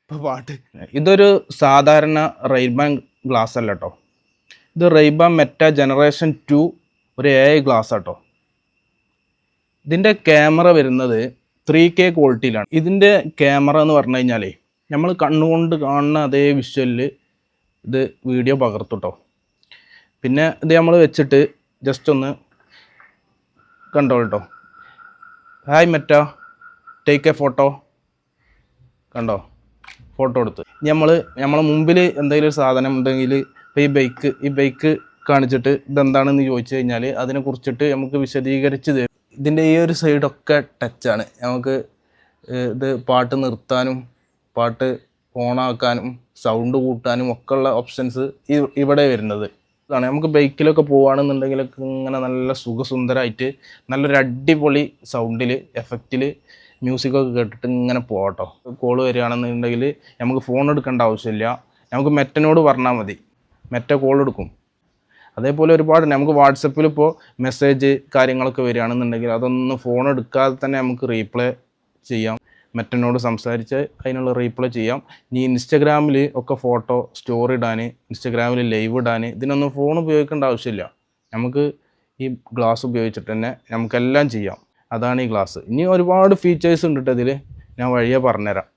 ഇപ്പോൾ പാട്ട്. ഇതൊരു സാധാരണ റെയ്ബാൻ ഗ്ലാസ് അല്ല കേട്ടോ. ഇത് റെയ്ബാൻ മെറ്റ ജനറേഷൻ 2 ഒരു AI ഗ്ലാസ് കേട്ടോ. ഇതിൻ്റെ ക്യാമറ വരുന്നത് 3K ക്വാളിറ്റിയിലാണ്. ഇതിൻ്റെ ക്യാമറ എന്ന് പറഞ്ഞു കഴിഞ്ഞാൽ നമ്മൾ കണ്ണുകൊണ്ട് കാണുന്ന അതേ വിഷ്വലിൽ ഇത് വീഡിയോ പകർത്തും കേട്ടോ. പിന്നെ ഇത് നമ്മൾ വെച്ചിട്ട് ജസ്റ്റ് ഒന്ന് കണ്ടോ കേട്ടോ. Hi Meta, take A photo. കണ്ടോ, ഫോട്ടോ എടുത്ത്. നമ്മളെ മുമ്പിൽ എന്തെങ്കിലും ഒരു സാധനം ഉണ്ടെങ്കിൽ ഇപ്പോൾ ഈ ബൈക്ക് കാണിച്ചിട്ട് ഇതെന്താണെന്ന് ചോദിച്ചു കഴിഞ്ഞാൽ അതിനെക്കുറിച്ചിട്ട് നമുക്ക് വിശദീകരിച്ച് തരും. ഇതിൻ്റെ ഈ ഒരു സൈഡൊക്കെ ടച്ചാണ്. നമുക്ക് ഇത് പാട്ട് നിർത്താനും പാട്ട് ഓണാക്കാനും സൗണ്ട് കൂട്ടാനും ഒക്കെ ഉള്ള ഓപ്ഷൻസ് ഇവിടെ വരുന്നത് ഇതാണ്. നമുക്ക് ബൈക്കിലൊക്കെ പോവുകയാണെന്നുണ്ടെങ്കിലൊക്കെ ഇങ്ങനെ നല്ല സുഖസുന്ദരമായിട്ട് നല്ലൊരു അടിപൊളി സൗണ്ടിൽ എഫക്റ്റിൽ മ്യൂസിക്കൊക്കെ കേട്ടിട്ട് ഇങ്ങനെ പോകട്ടോ. കോള് വരികയാണെന്നുണ്ടെങ്കിൽ നമുക്ക് ഫോൺ എടുക്കേണ്ട ആവശ്യമില്ല. നമുക്ക് മെറ്റനോട് പറഞ്ഞാൽ മതി, മെറ്റ കോൾ എടുക്കും. അതേപോലെ ഒരുപാട് നമുക്ക് വാട്സപ്പിൽ ഇപ്പോൾ മെസ്സേജ് കാര്യങ്ങളൊക്കെ വരികയാണെന്നുണ്ടെങ്കിൽ അതൊന്നും ഫോൺ എടുക്കാതെ തന്നെ നമുക്ക് റീപ്ലൈ ചെയ്യാം. മെറ്റനോട് സംസാരിച്ച് അതിനുള്ള റീപ്ലൈ ചെയ്യാം. ഇനി ഇൻസ്റ്റഗ്രാമിൽ ഒക്കെ ഫോട്ടോ സ്റ്റോറി ഇടാൻ, ഇൻസ്റ്റഗ്രാമിൽ ലൈവ് ഇടാൻ ഇതിനൊന്നും ഫോൺ ഉപയോഗിക്കേണ്ട ആവശ്യമില്ല. നമുക്ക് ഈ ഗ്ലാസ് ഉപയോഗിച്ചിട്ട് തന്നെ നമുക്കെല്ലാം ചെയ്യാം. അതാണ് ഈ ഗ്ലാസ്. ഇനി ഒരുപാട് ഫീച്ചേഴ്സ് ഉണ്ട് കേട്ടോ ഇതിൽ, ഞാൻ വഴിയെ പറഞ്ഞുതരാം.